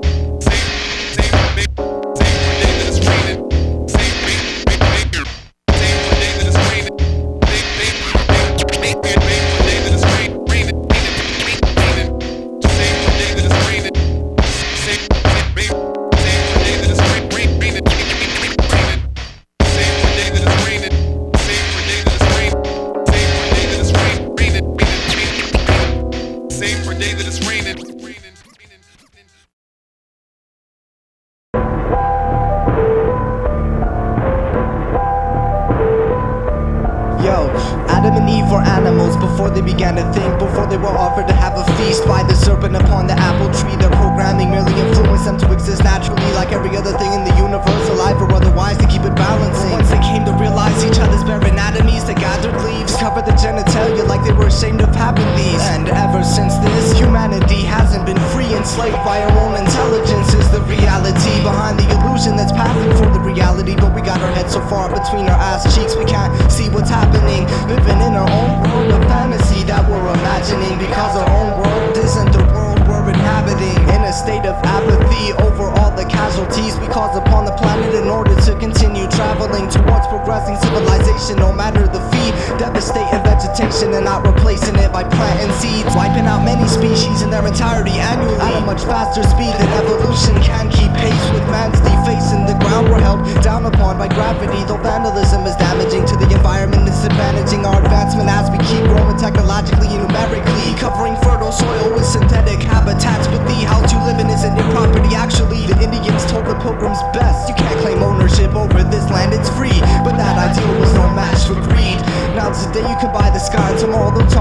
Adam and Eve were animals before they began to think, before they were offered to have a feast by the serpent upon the apple tree. Their programming merely influenced them to exist naturally, like every other thing in the universe, alive or otherwise, to keep it balancing. Once they came to realize each other's bare anatomies, they gathered leaves, covered the genitalia like they were ashamed of having these. And ever since this, humanity hasn't been free, enslaved by our own intelligence is the reality behind the illusion that's passing for the reality. But we got our heads so far between our ass cheeks we can't see what's happening, living in our own world of fantasy that we're imagining, because our own world isn't the world we're inhabiting. In a state of apathy over all the casualties we cause upon the planet in order to continue traveling towards progressing civilization. No matter the feat, devastating vegetation and not replacing it by planting seeds, wiping out many species in their entirety annually at a much faster speed than evolution can keep pace with man's defacing the ground we're held down upon by gravity. Though vandalism is damaging to the environment, disadvantaging our advancement as we keep growing technologically and numerically, covering fertile soil with synthetic habitats. But the how to living isn't your property actually. The Indians told the pilgrims best, you can't claim ownership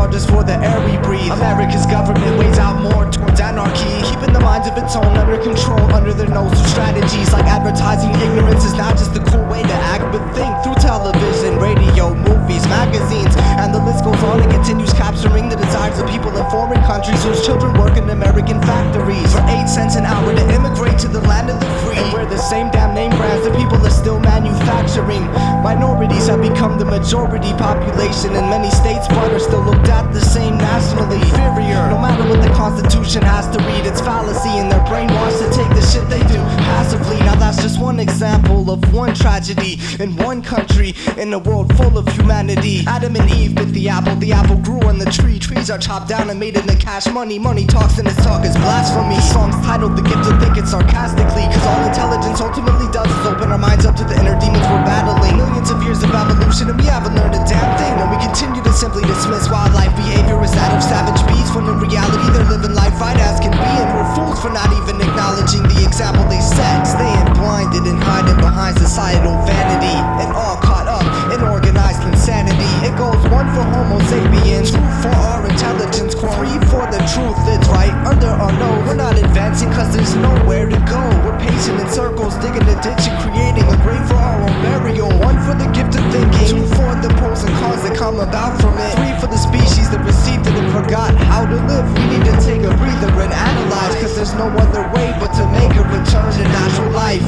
all just for the air we breathe. America's government weighs out more towards anarchy, keeping the minds of its own under control, under their nose through strategies like advertising. Ignorance is not just the cool way to act, but think through television, radio, movies, magazines, and the list goes on and continues capturing the desires of people in foreign countries whose children work in American factories for 8 cents an hour to immigrate to the land of the free, and where the same damn name brands the people are still manufacturing. Minorities have become the majority population in many states, but are still looked at the same nationally. Inferior, no matter what the Constitution has to read, it's fallacy and they're brainwashed to take the shit they do passively. Now that's just one example of one tragedy in one country in a world full of humanity. Adam and Eve bit the apple grew on the tree. Trees are chopped down and made into cash money. Money talks and its talk is blasphemy. The song's titled The Gift to Think It sarcastically, cause all intelligence ultimately does is open our minds up to the inner demons we're battling. Millions of years of evolution and we haven't learned a damn thing when we continue to simply dismiss wildlife behavior as that of savage beasts, when in reality they're living life right as can be, and we're fools for not even acknowledging the example they set, staying blinded and hiding behind societal vanity, and all caught up in organized insanity. It goes 1 for Homo sapiens, 2 for our intelligence, 3 for the truth. It's right under our nose. We're not advancing cause there's nowhere to go. We're pacing in circles, digging a ditch and creating a grave for our own burial. 1 for the gift of thinking, 2 for the pros and cons that come about from it, 3 for the species that received it and forgot how to live. We need to take a breather and analyze, cause there's no other way but to make a return to natural life.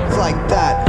It's like that.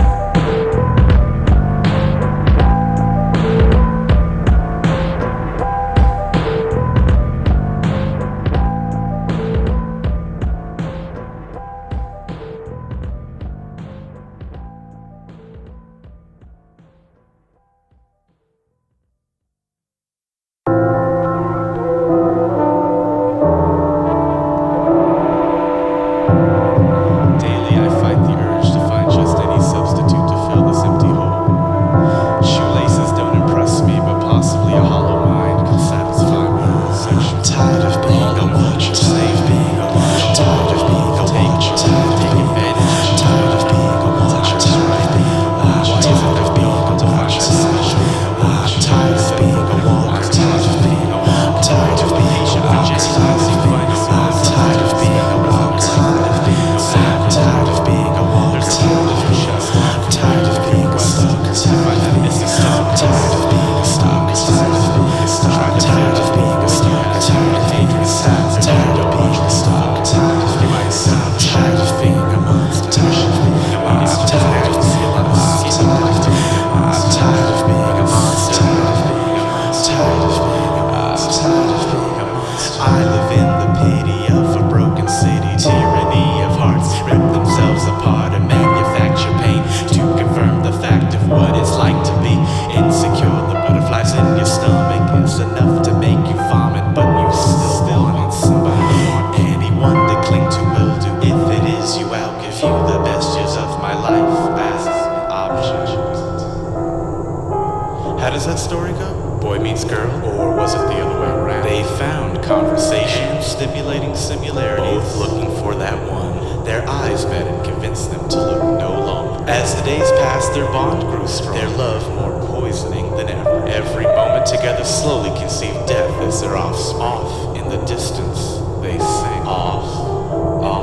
How does that story go? Boy meets girl, or was it the other way around? They found conversation, stimulating similarities, both looking for that one. Their eyes met and convinced them to look no longer. As the days passed, their bond grew strong, their love more poisoning than ever. Every moment together slowly conceived death as their offs off in the distance. They sing off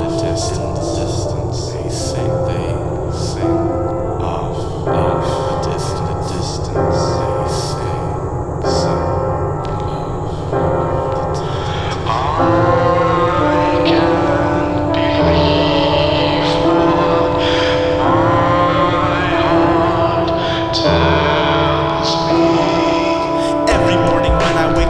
in the distance. They sing off in the distance. They sing.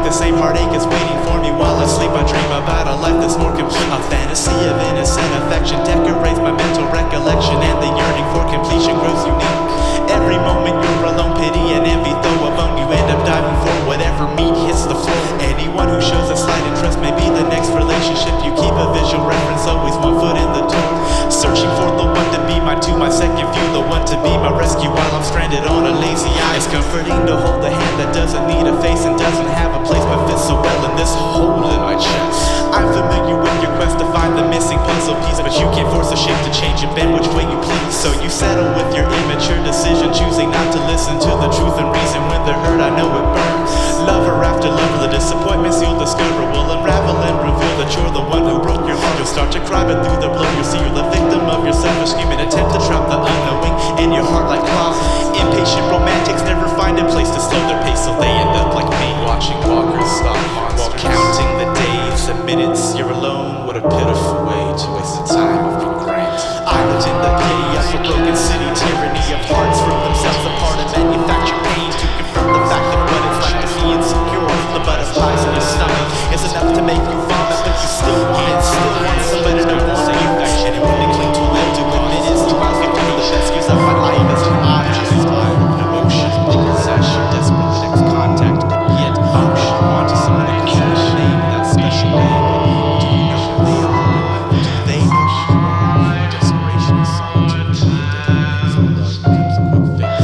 The same heartache is waiting for me while I sleep. I dream about a life that's more complete. A fantasy of innocent affection decorates my mental recollection, and the yearning for completion grows unique. Every moment you're alone, pity and envy throw a bone. You end up diving for whatever meat hits the floor. Anyone who shows a slight interest may be the next relationship. You keep a visual reference, always one foot in the door. Searching for the one to be my second view, the one to be my rescue while I'm stranded on a lazy island. It's comforting to hold a hand that doesn't need a face and doesn't have a place but fits so well in this hole in my chest. I'm familiar with your quest to find the missing puzzle piece, but you can't force a shape to change and bend which way you please. So you settle with your immature decision, choosing not to listen to the truth and reason. When they're hurt, I know it burns. Lover after lover, the disappointments you'll discover will unravel and reveal that you're the one who broke your heart. You'll start to cry, but through the blow you'll see you're the victim of your selfish human attempt to trap the unknowing in your heart like claws. Impatient romantics never find a place to slow their pace, so they end up like me, watching walkers stop while counting the days and minutes. You're alone, what a pitiful way to waste the time of regret. I lived in the chaos of broken city, tyranny of hearts from themselves apart and manufacture pain to confirm the fact that what it's like to be insecure. The butterflies in your stomach is enough to make you vomit, but you still want it, still want somebody to want you. And when they cling to a limb to admit it's you, I'll give you the best use of my life as an object. Emotion, possession, desperate the next contact could get. Ocean, wanting someone to call your name, that special name. Do you know who they are? Do they know who you are? Desperation is solitude. So love becomes a quick fix.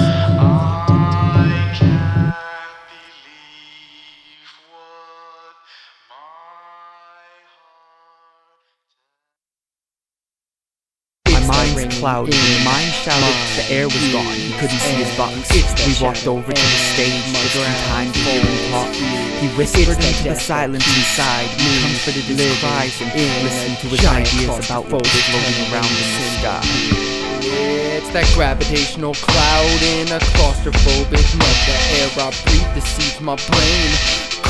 My mind's clouded, mine shouted the air was gone, he couldn't see his box. We walked over to the stage, just in time to hear him talk. He whispered into the silence inside, comforted his cries and listened to his ideas about what was floating around in the sky. It's that gravitational cloud in a claustrophobic net. The air I breathe deceives my brain,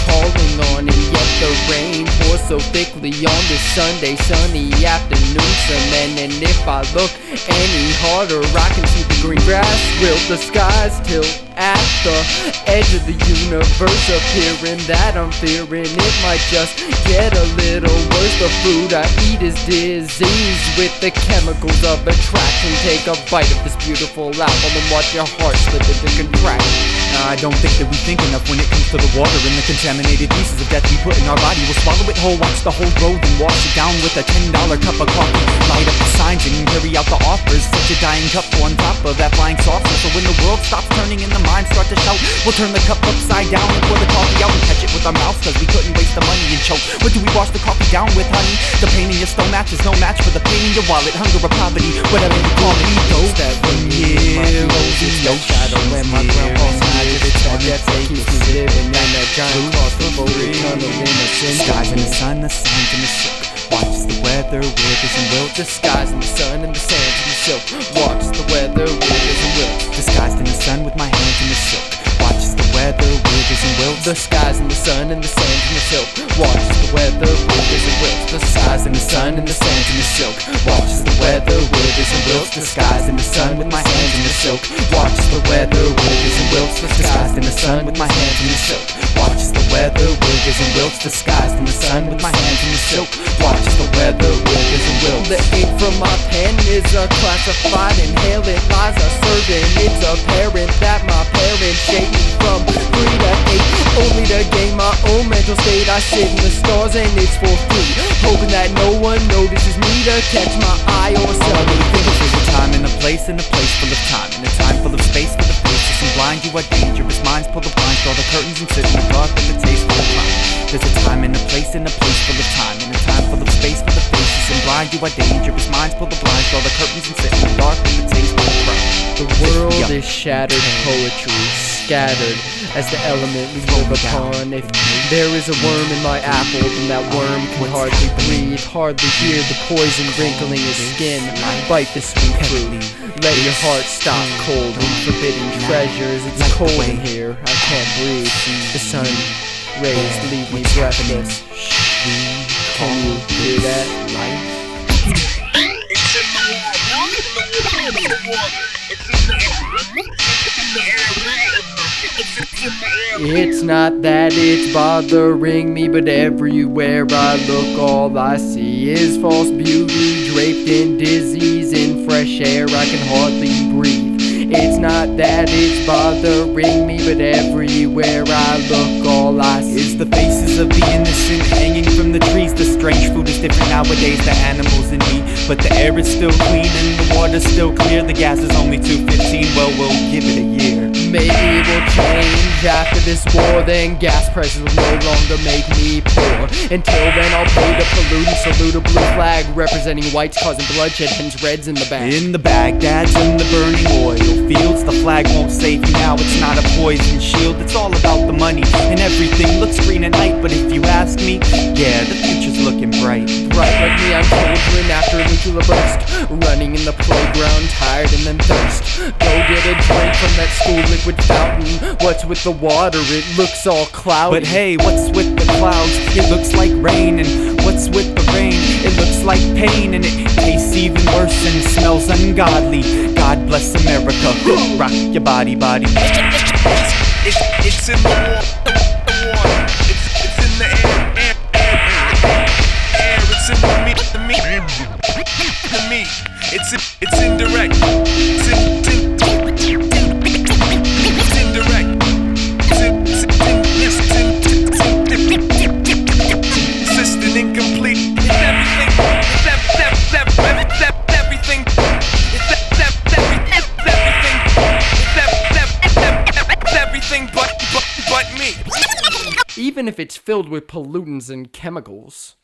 calling on, and yet the rain pours so thickly on this Sunday sunny afternoon. Cement, and if I look any harder, I can see the green grass wilt, the skies tilt at the edge of the universe, appearing that I'm fearing it might just get a little worse. The food I eat is disease with the chemicals of attraction. Take a bite of this beautiful apple and watch your heart slip into contraction. I don't think that we think enough when it comes to the water and the contaminated pieces of death we put in our body. We'll swallow it whole, watch the whole road, and wash it down with a $10 cup of coffee. Light up the signs and carry out the offers. Such a dying cup on top of that flying saucer. So when the world stops turning and the minds start to shout, we'll turn the cup upside down and pour the coffee out and catch it with our mouths, cause we couldn't waste the money and choke. What do we wash the coffee down with, honey? The pain in your stomach is no match for the pain in your wallet. Hunger or poverty, whatever you call me, though. That when you no shadow when my grandpa's it's all that keeps me living in that giant claustrophobic tunnel in the skies and the sun, the sands and the silk. Watch the weather, withers and wilt. Disguised in the sun and the sands and the silk. Watch the weather, withers and wilt. Disguised in the sun with my hands in the silk. Watch the weather, withers and wilt. The skies in the sun and the sands and the silk. Watch the weather, withers and wilt. The skies in the sun and the sands and the silk. Watch the weather, withers and wilt. The skies in the sun with my hands in the silk. Watch the weather, withers and wilt. Disguised in the sun with my hands in the silk. Watch the weather, withers and wilt. Disguised in the sun with my hands in the silk. Watch the weather, withers and wilt. The ink from my pen is a classified inhale. It lies a serving. It's apparent that my parents shaped me from 3 to 8, only to gain my own mental state. I sit in the stars and it's for free, hoping that no one notices me to catch my eye or something. All I really think is there's a time and a place full of time, and a time full of space for the faces and blind. You are dangerous minds, pull the blinds, draw the curtains and sit in the dark with the taste full of crime. There's a time and a place full of time, and a time full of space for the faces and blind. You are dangerous minds, pull the blinds, draw the curtains and sit in the dark with the taste full of crime. The world is shattered poetry, scattered as the element we live upon. If there is a worm in my apple, then that worm can hardly breathe, hardly hear the poison wrinkling his skin. Bite the sweet fruit, let your heart stop cold and forbidden treasures. It's cold in here, I can't breathe. The sun rays leave me breathless. Can you hear that? It's not that it's bothering me, but everywhere I look all I see is false beauty draped in disease. In fresh air I can hardly breathe. It's not that it's bothering me, but everywhere I look all I see is the faces of the innocent hanging from the trees. The strange food is different nowadays, the animals and me, but the air is still clean and the water's still clear. The gas is only $2.15, well we'll give it a year. Maybe we'll change after this war, then gas prices will no longer make me poor. Until then, I'll pay the pollutants, salute a blue flag representing whites causing bloodshed, hence reds in the bag. In the Baghdad's in the burning oil fields, the flag won't save you now, it's not a poison shield. It's all about the money, and everything looks green at night. But if you ask me, yeah, the future's looking bright. Right like me, I'm children after a nuclear burst, running in the playground, tired and then thirst. Go get a drink from that school liquid fountain. What's with the water? It looks all cloudy. But hey, what's with the clouds? It looks like rain. And what's with the rain? It looks like pain. And it tastes even worse and smells ungodly. God bless America. Rock your body, body. It's in the water. It's in the air. It's in the meat. It's indirect. It's indirect. Consistent, incomplete. It's everything. It's everything. It's everything but me. Even if it's filled with pollutants and chemicals.